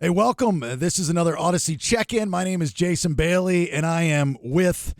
Hey, welcome. This is another Odyssey check-in. My name is Jason Bailey, and I am with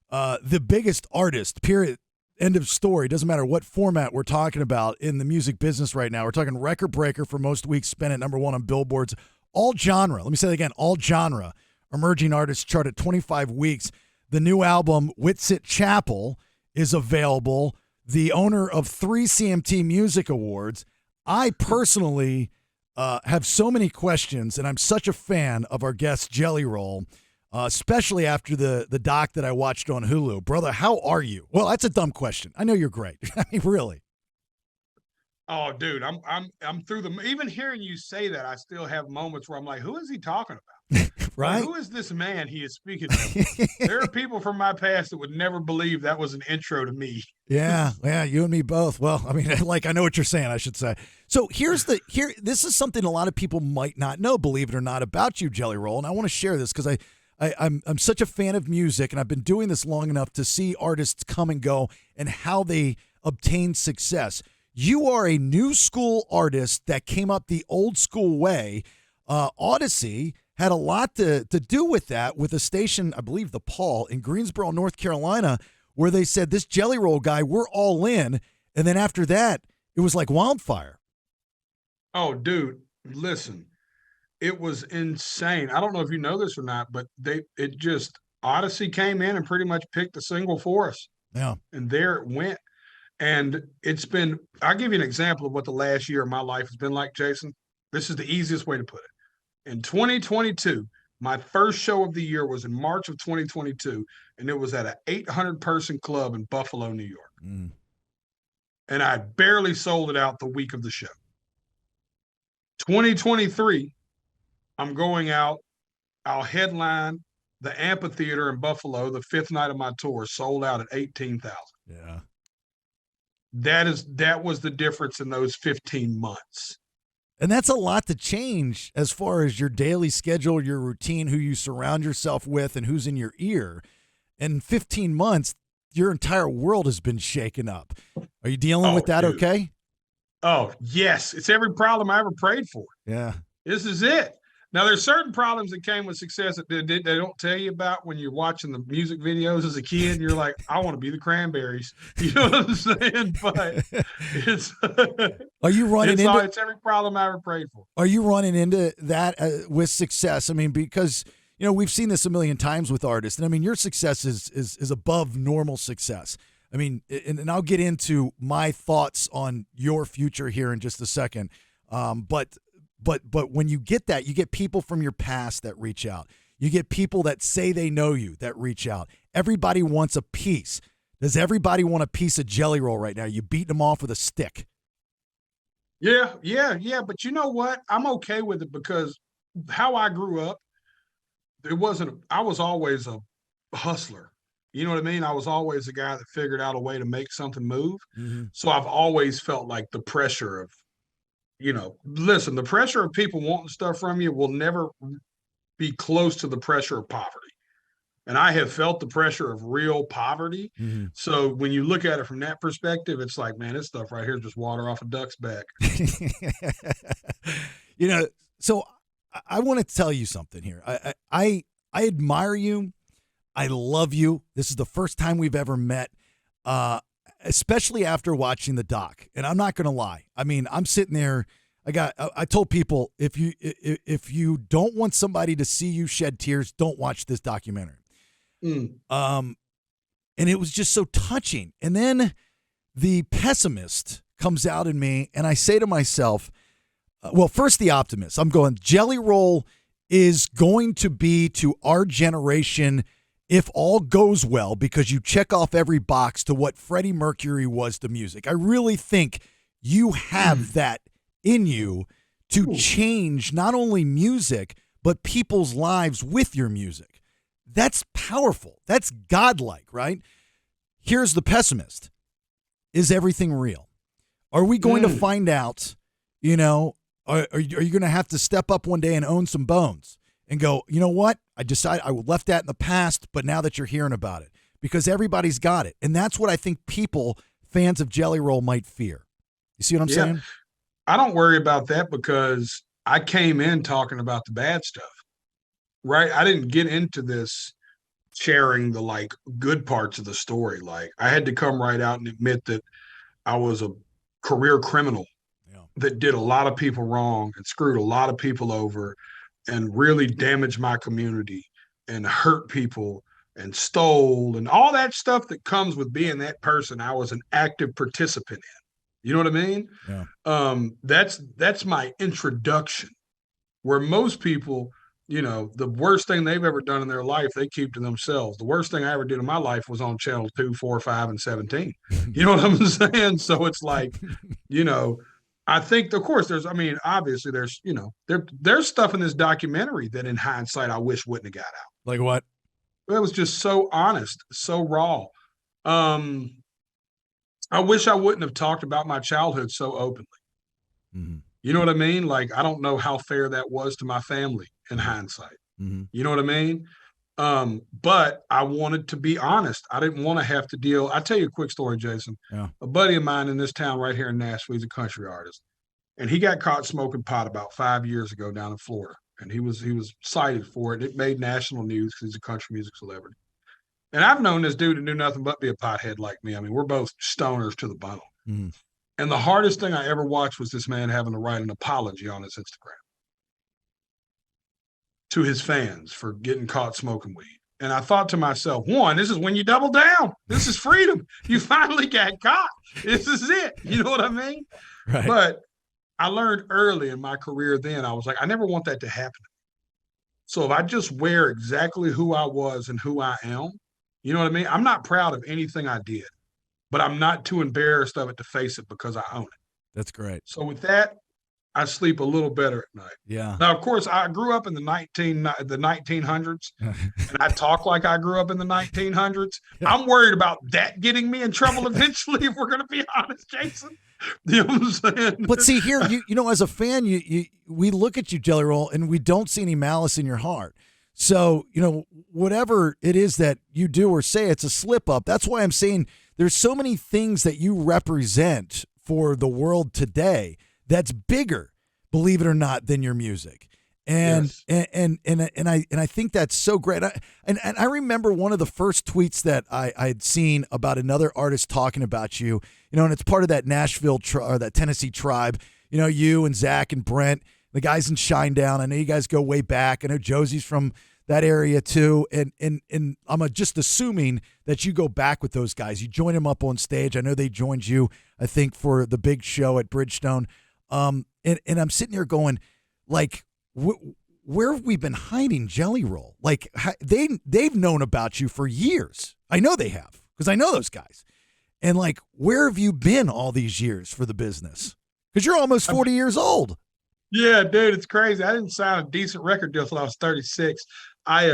the biggest artist, period, end of story. Doesn't matter what format we're talking about in the music business right now. We're talking record breaker for most weeks spent at number one on Billboard's all genre. Let me say that again, all genre. Emerging artists chart at 25 weeks. The new album, Whitsitt Chapel, is available. The owner of 3 CMT Music Awards. I personally have so many questions, and I'm such a fan of our guest Jelly Roll, especially after the doc that I watched on Hulu. Brother, how are you? Well, that's a dumb question. I know you're great. I mean, really. Oh, dude, I'm through the. Even hearing you say that, I still have moments where I'm like, who is he talking about? Right? Like, who is this man he is speaking of? There are people from my past that would never believe that was an intro to me. Yeah, you and me both. Well, I mean, like, I know what you're saying, I should say. So this is something a lot of people might not know, believe it or not, about you, Jelly Roll, and I want to share this because I'm such a fan of music, and I've been doing this long enough to see artists come and go and how they obtain success. You are a new school artist that came up the old school way. Odyssey had a lot to do with that, with a station, I believe the Paul, in Greensboro, North Carolina, where they said, this Jelly Roll guy, we're all in. And then after that, it was like wildfire. Oh, dude, listen, it was insane. I don't know if you know this or not, but Odyssey came in and pretty much picked a single for us. Yeah. And there it went. And I'll give you an example of what the last year of my life has been like, Jason. This is the easiest way to put it. In 2022, my first show of the year was in March of 2022, and it was at an 800-person club in Buffalo, New York. Mm. And I barely sold it out the week of the show. 2023, I'm going out. I'll headline the amphitheater in Buffalo, the 5th night of my tour, sold out at 18,000. Yeah. That was the difference in those 15 months. And that's a lot to change as far as your daily schedule, your routine, who you surround yourself with, and who's in your ear. In 15 months, your entire world has been shaken up. Are you dealing with that, dude. okay? Oh, yes. It's every problem I ever prayed for. Yeah. This is it. Now, there's certain problems that came with success that they don't tell you about when you're watching the music videos as a kid. And you're like, I want to be the Cranberries. You know what I'm saying? But it's Are you running into it's every problem I ever prayed for. Are you running into that with success? I mean, because we've seen this a million times with artists, and I mean, your success is above normal success. I mean, and I'll get into my thoughts on your future here in just a second. But when you get that, you get people from your past that reach out. You get people that say they know you that reach out. Everybody wants a piece. Does everybody want a piece of Jelly Roll right now? You beating them off with a stick. Yeah. But you know what? I'm okay with it because how I grew up, I was always a hustler. You know what I mean? I was always a guy that figured out a way to make something move. Mm-hmm. So I've always felt like the pressure of, listen, the pressure of people wanting stuff from you will never be close to the pressure of poverty. And I have felt the pressure of real poverty. Mm-hmm. So when you look at it from that perspective, it's like, man, this stuff right here is just water off a duck's back. So I want to tell you something here. I admire you. I love you. This is the first time we've ever met, especially after watching the doc. And I'm not going to lie. I mean, I'm sitting there. I told people, if you don't want somebody to see you shed tears, don't watch this documentary. Mm. And it was just so touching. And then the pessimist comes out in me, and I say to myself, first the optimist. I'm going, Jelly Roll is going to be to our generation, if all goes well, because you check off every box, to what Freddie Mercury was to music. I really think you have that in you to change not only music, but people's lives with your music. That's powerful. That's godlike, right? Here's the pessimist. Is everything real? Are we going to find out, are you going to have to step up one day and own some bones and go, you know what? I decided I left that in the past, but now that you're hearing about it, because everybody's got it. And that's what I think fans of Jelly Roll might fear. You see what I'm saying? I don't worry about that because I came in talking about the bad stuff, right? I didn't get into this sharing the like good parts of the story. Like I had to come right out and admit that I was a career criminal Yeah. that did a lot of people wrong and screwed a lot of people over and really damaged my community and hurt people and stole and all that stuff that comes with being that person. I was an active participant in. You know what I mean? Yeah. That's my introduction. Where most people, the worst thing they've ever done in their life, they keep to themselves. The worst thing I ever did in my life was on channel 2, 4, 5, and 17. You know what I'm saying? So it's like, you know, I think, of course, obviously there's stuff in this documentary that in hindsight, I wish wouldn't have got out. Like what? It was just so honest, so raw. Um, I wish I wouldn't have talked about my childhood so openly. Mm-hmm. You know what I mean? Like, I don't know how fair that was to my family in hindsight. Mm-hmm. You know what I mean? But I wanted to be honest. I didn't want to have to deal. I'll tell you a quick story, Jason. Yeah. A buddy of mine in this town right here in Nashville, he's a country artist. And he got caught smoking pot about 5 years ago down in Florida. And he was cited for it. It made national news because he's a country music celebrity. And I've known this dude to do nothing but be a pothead like me. I mean, we're both stoners to the bone. Mm-hmm. And the hardest thing I ever watched was this man having to write an apology on his Instagram to his fans for getting caught smoking weed. And I thought to myself, one, this is when you double down. This is freedom. You finally got caught. This is it. You know what I mean? Right. But I learned early in my career then, I was like, I never want that to happen. So if I just wear exactly who I was and who I am, you know what I mean? I'm not proud of anything I did, but I'm not too embarrassed of it to face it because I own it. That's great. So with that, I sleep a little better at night. Yeah. Now, of course, I grew up in the 1900s, and I talk like I grew up in the 1900s. I'm worried about that getting me in trouble eventually, if we're going to be honest, Jason. You know what I'm saying? But see here, as a fan, we look at you, Jelly Roll, and we don't see any malice in your heart. So, whatever it is that you do or say, it's a slip up. That's why I'm saying there's so many things that you represent for the world today that's bigger, believe it or not, than your music. And Yes. and I think that's so great. And I remember one of the first tweets that I had seen about another artist talking about you, and it's part of that Nashville or that Tennessee tribe. You and Zach and Brent, the guys in Shinedown. I know you guys go way back. I know Josie's from that area too. And I'm just assuming that you go back with those guys. You join them up on stage. I know they joined you, I think, for the big show at Bridgestone. And I'm sitting here going, like, where have we been hiding Jelly Roll? Like, they've known about you for years. I know they have, because I know those guys. And like, where have you been all these years for the business? Because you're almost 40 years old. Yeah, dude, it's crazy. I didn't sign a decent record deal until I was 36. I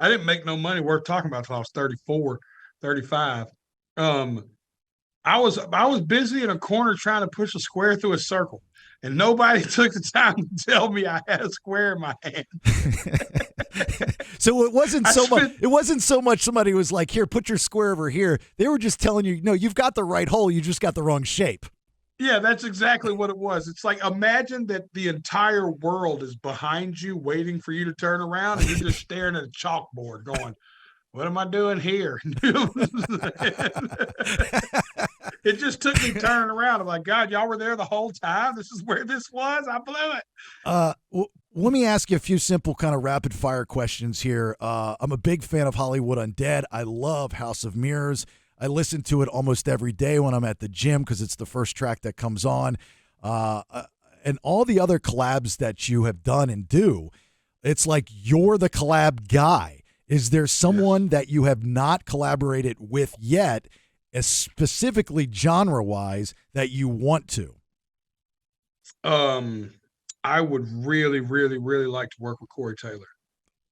didn't make no money worth talking about until I was 34, 35. I was busy in a corner trying to push a square through a circle, and nobody took the time to tell me I had a square in my hand. So it wasn't so much somebody was like, here, put your square over here. They were just telling you, no, you've got the right hole, you just got the wrong shape. Yeah, that's exactly what it was. It's like, imagine that the entire world is behind you waiting for you to turn around, and you're just staring at a chalkboard going, what am I doing here? It just took me turning around. I'm like, God, y'all were there the whole time? This is where this was? I blew it. Let me ask you a few simple kind of rapid fire questions here. I'm a big fan of Hollywood Undead. I love House of Mirrors. I listen to it almost every day when I'm at the gym because it's the first track that comes on. And all the other collabs that you have done and do, it's like you're the collab guy. Is there someone that you have not collaborated with yet, specifically genre-wise, that you want to? I would really, really, really like to work with Corey Taylor.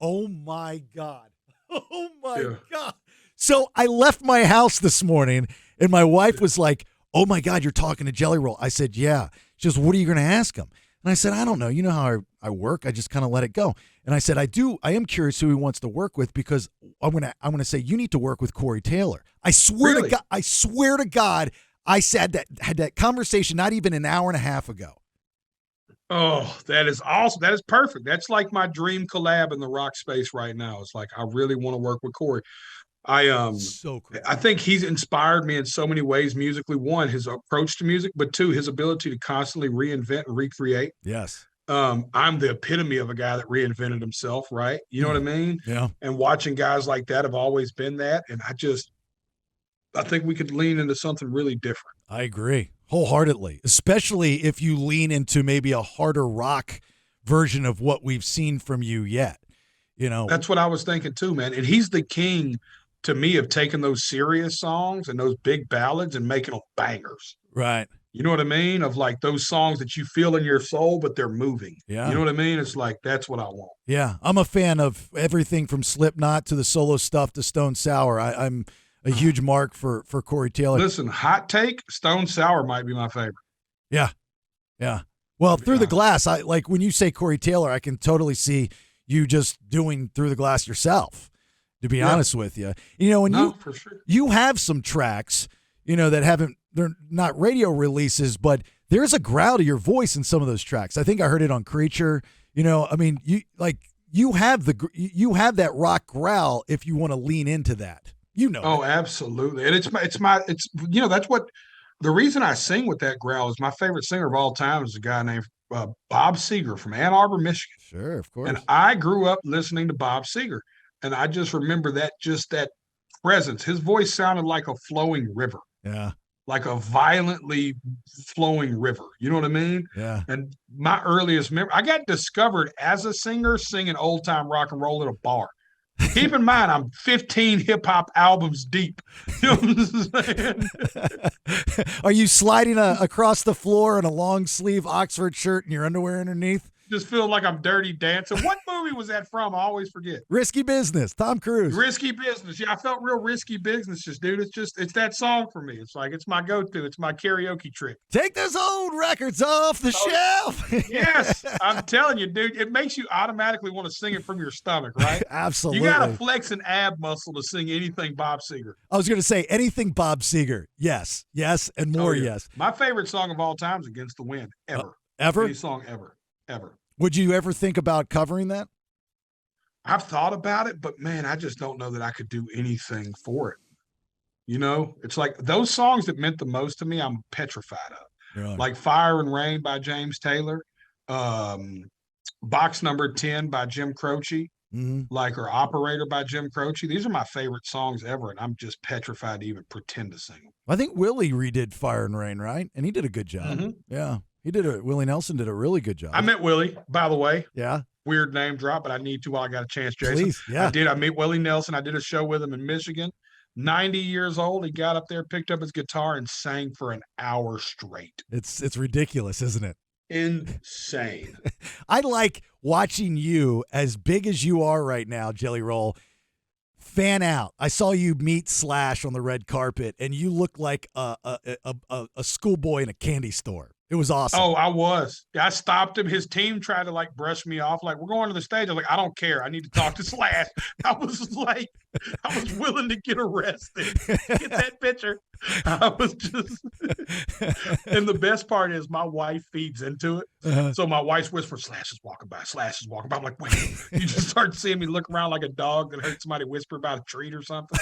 Oh, my God. Oh, my God. So I left my house this morning, and my wife was like, oh, my God, you're talking to Jelly Roll. I said, yeah. She goes, what are you going to ask him? And I said, I don't know. You know how I work. I just kind of let it go. And I said, I am curious who he wants to work with, because I'm gonna say you need to work with Corey Taylor. I swear to God, I had that conversation not even an hour and a half ago. Oh, that is awesome. That is perfect. That's like my dream collab in the rock space right now. It's like I really want to work with Corey. I So cool. I think he's inspired me in so many ways musically. One, his approach to music, but two, his ability to constantly reinvent and recreate. Yes. I'm the epitome of a guy that reinvented himself, right? You know what I mean? Yeah. And watching guys like that have always been that. And I think we could lean into something really different. I agree wholeheartedly, especially if you lean into maybe a harder rock version of what we've seen from you yet. You know, That's what I was thinking too, man. And he's the king to me of taking those serious songs and those big ballads and making them bangers. right. You know what I mean? Of like those songs that you feel in your soul, but they're moving. Yeah. You know what I mean? It's like, that's what I want. Yeah. I'm a fan of everything from Slipknot to the solo stuff to Stone Sour. I'm a huge mark for Corey Taylor. Listen, hot take, Stone Sour might be my favorite. Yeah. Yeah. Well, Through the Glass, I like when you say Corey Taylor, I can totally see you just doing Through the Glass yourself, to be honest with you. You know, when for sure. you have some tracks, you know, that they're not radio releases, but there's a growl to your voice in some of those tracks. I think I heard it on Creature. You know, I mean, you have that rock growl if you want to lean into that. You know. Oh, absolutely. And it's that's what the reason I sing with that growl is my favorite singer of all time is a guy named Bob Seger from Ann Arbor, Michigan. Sure, of course. And I grew up listening to Bob Seger. And I just remember that presence. His voice sounded like a flowing river. Yeah. Like a violently flowing river. You know what I mean? Yeah. And my earliest memory, I got discovered as a singer singing old time rock and roll at a bar. Keep in mind, I'm 15 hip hop albums deep. You know what I'm saying? Are you sliding across the floor in a long sleeve Oxford shirt and your underwear underneath? Just feel like I'm Dirty Dancing. What movie was that from? I always forget. Risky Business, Tom Cruise. Risky Business. Yeah, I felt real risky businesses, dude. It's that song for me. It's like, it's my go-to. It's my karaoke trick. Take those old records off the shelf. Yes, I'm telling you, dude. It makes you automatically want to sing it from your stomach, right? Absolutely. You got to flex an ab muscle to sing anything Bob Seger. I was going to say anything Bob Seger. Yes, and more yes. My favorite song of all time is Against the Wind, ever. Ever? Any song ever. Would you ever think about covering that? I've thought about it, but man, I just don't know that I could do anything for it. You know, it's like those songs that meant the most to me, I'm petrified of. Really? Like Fire and Rain by James Taylor, Box Number 10 by Jim Croce, or Operator by Jim Croce. These are my favorite songs ever, and I'm just petrified to even pretend to sing them. I think Willie redid Fire and Rain, right? And he did a good job. Mm-hmm. Yeah. Willie Nelson did a really good job. I met Willie, by the way. Yeah. Weird name drop, but I need to while I got a chance, Jason. Please, yeah. I met Willie Nelson. I did a show with him in Michigan. 90 years old. He got up there, picked up his guitar, and sang for an hour straight. It's ridiculous, isn't it? Insane. I like watching you, as big as you are right now, Jelly Roll, fan out. I saw you meet Slash on the red carpet, and you look like a schoolboy in a candy store. It was awesome. Oh, I was. I stopped him. His team tried to brush me off. Like, we're going to the stage. I was like, I don't care. I need to talk to Slash. I was willing to get arrested. Get that picture. I was just, and the best part is my wife feeds into it. Uh-huh. So my wife's whispering, Slash is walking by. Slash is walking by. I'm like, wait, you just start seeing me look around like a dog that heard somebody whisper about a treat or something.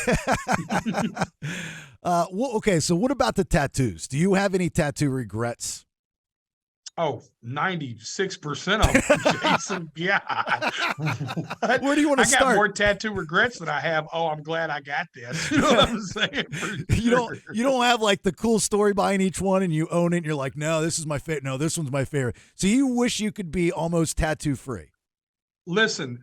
Okay. So what about the tattoos? Do you have any tattoo regrets? Oh, 96% of them, Jason. Yeah. Where do you want to start? I got more tattoo regrets than I have. Oh, I'm glad I got this. You know what I'm saying? You don't have the cool story behind each one and you own it and you're like, no, this is my favorite. No, this one's my favorite. So you wish you could be almost tattoo free. Listen,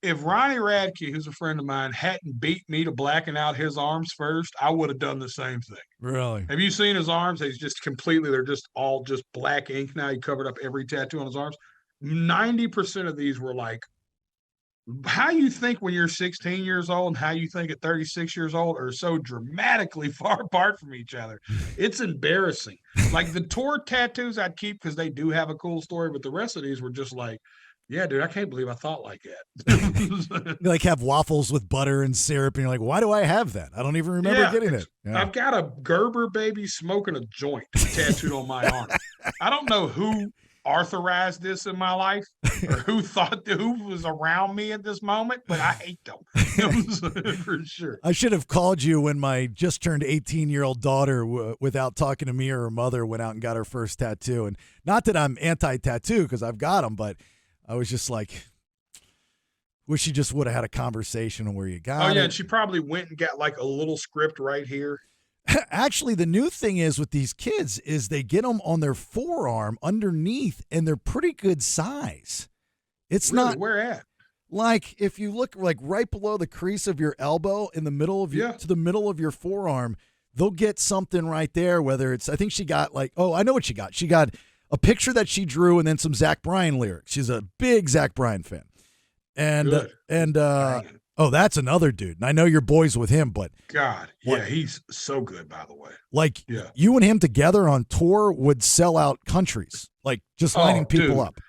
if Ronnie Radke, who's a friend of mine, hadn't beat me to blacking out his arms first, I would have done the same thing. Really? Have you seen his arms? They're just all black ink now. He covered up every tattoo on his arms. 90% of these were like, how you think when you're 16 years old and how you think at 36 years old are so dramatically far apart from each other. It's embarrassing. Like the tour tattoos I'd keep because they do have a cool story, but the rest of these were just like, yeah, dude, I can't believe I thought like that. You have waffles with butter and syrup, and you're like, why do I have that? I don't even remember getting it. Yeah. I've got a Gerber baby smoking a joint tattooed on my arm. I don't know who authorized this in my life or who was around me at this moment, but I hate them. You know what I'm saying? For sure. I should have called you when my just turned 18-year-old daughter, without talking to me or her mother, went out and got her first tattoo. And not that I'm anti-tattoo because I've got them, but I was just like, wish you just would have had a conversation on where you got it. Oh, yeah, and she probably went and got like a little script right here. Actually, the new thing is with these kids is they get them on their forearm underneath, and they're pretty good size. It's Really? not Where at? like if you look like right below the crease of your elbow in the middle of your to the middle of your forearm, they'll get something right there. Whether it's, I think she got like, oh, I know what she got. She got a picture that she drew and then some Zach Bryan lyrics. She's a big Zach Bryan fan. And oh, that's another dude. And I know you're boys with him, but God, yeah, he's so good, by the way. Like, yeah, you and him together on tour would sell out countries, like just lining people up.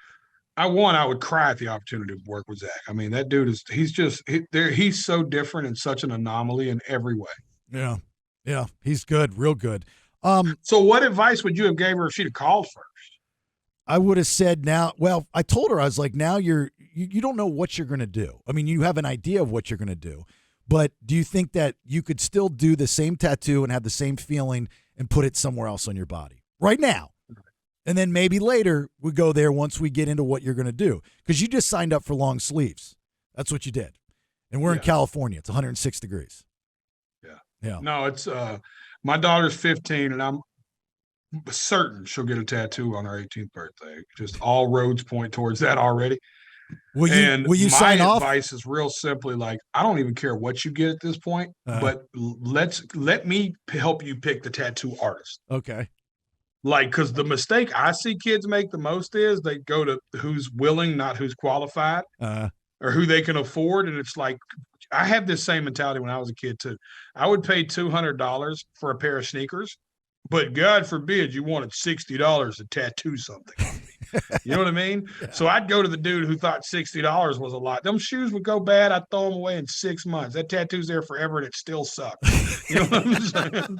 I would cry at the opportunity to work with Zach. I mean, that dude he's so different and such an anomaly in every way. Yeah. Yeah. He's good. Real good. So what advice would you have gave her if she'd have called first? I would have said I told her, I was like, now you don't know what you're going to do. I mean, you have an idea of what you're going to do, but do you think that you could still do the same tattoo and have the same feeling and put it somewhere else on your body right now? And then maybe later we go there once we get into what you're going to do. Because you just signed up for long sleeves. That's what you did. And we're in California. It's 106 degrees. Yeah. Yeah. No, it's my daughter's 15 and I'm certain she'll get a tattoo on her 18th birthday. Just all roads point towards that already. Will you sign off? My advice is real simply like, I don't even care what you get at this point, but let me help you pick the tattoo artist. Okay. Like, because the mistake I see kids make the most is they go to who's willing, not who's qualified, or who they can afford. And it's like, I have this same mentality when I was a kid too. I would pay $200 for a pair of sneakers, but God forbid you wanted $60 to tattoo something on me. You know what I mean? Yeah. So I'd go to the dude who thought $60 was a lot. Them shoes would go bad. I'd throw them away in 6 months. That tattoo's there forever and it still sucks. You know what I'm saying?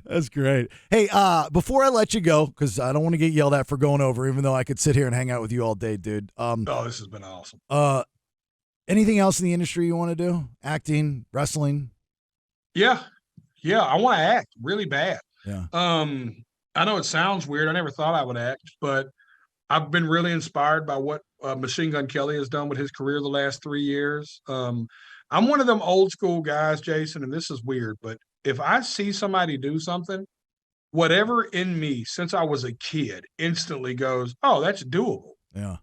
That's great. Hey, before I let you go, because I don't want to get yelled at for going over, even though I could sit here and hang out with you all day, dude. This has been awesome. Anything else in the industry you want to do? Acting, wrestling? Yeah. I want to act really bad. Yeah. I know it sounds weird. I never thought I would act, but I've been really inspired by what Machine Gun Kelly has done with his career the last 3 years. I'm one of them old school guys, Jason, and this is weird, but if I see somebody do something, whatever in me since I was a kid instantly goes, oh, that's doable. Yeah.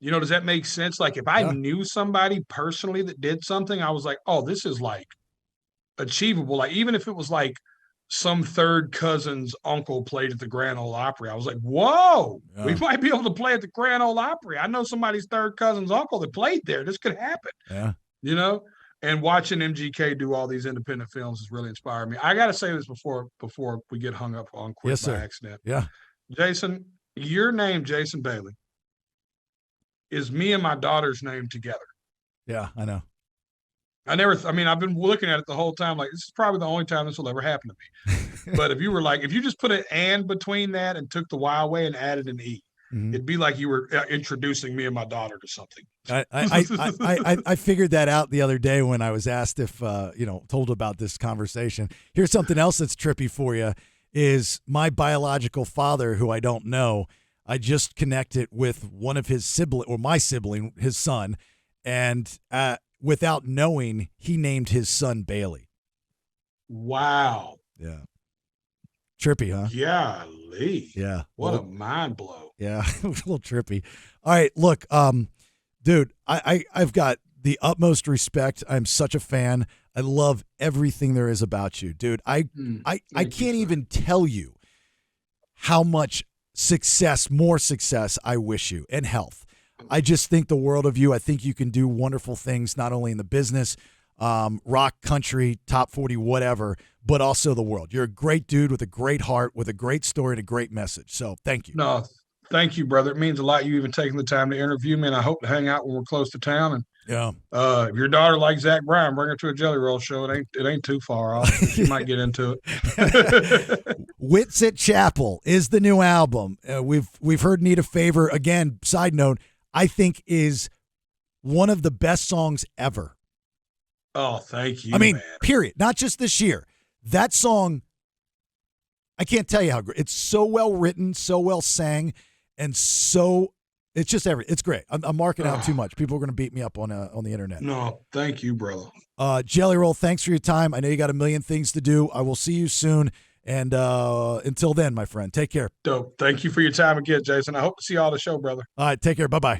You know, does that make sense? Like if I knew somebody personally that did something, I was like, oh, this is like achievable. Like even if it was like some third cousin's uncle played at the Grand Ole Opry, I was like, whoa, we might be able to play at the Grand Ole Opry. I know somebody's third cousin's uncle that played there. This could happen. Yeah. You know, and watching MGK do all these independent films has really inspired me. I got to say this before we get hung up on Quit by Accident. Yeah. Jason, your name, Jason Bailey, is me and my daughter's name together. Yeah, I know. I've been looking at it the whole time. Like, this is probably the only time this will ever happen to me. But if you just put an and between that and took the Y away and added an E, it'd be like you were introducing me and my daughter to something. I figured that out the other day when I was asked if, told about this conversation. Here's something else that's trippy for you is my biological father, who I don't know, I just connected with one of his sibling or my sibling, his son, and without knowing, he named his son Bailey. Wow. Yeah. Trippy, huh? Golly. Yeah. What a mind blow. Yeah. A little trippy. All right. Look, dude, I've got the utmost respect. I'm such a fan. I love everything there is about you, dude. I can't even tell you how much more success I wish you and health. I just think the world of you. I think you can do wonderful things, not only in the business, rock, country, top 40, whatever, but also the world. You're a great dude with a great heart, with a great story and a great message. So thank you. No, thank you, brother. It means a lot you even taking the time to interview me, and I hope to hang out when we're close to town. And if your daughter likes Zach Bryan, bring her to a Jelly Roll show. It ain't too far off. She might get into it. Witsit Chapel is the new album. We've heard Need a Favor. Again, side note, I think is one of the best songs ever. Oh, thank you. I mean, man. period. Not just this year. That song, I can't tell you how great. It's so well written, so well sang, and so it's just it's great. I'm marking out too much. People are going to beat me up on the internet. No, thank you, brother. Jelly Roll, thanks for your time. I know you got a million things to do. I will see you soon. And until then, my friend, take care. Dope. Thank you for your time again, Jason. I hope to see you all the show, brother. All right, take care. Bye-bye.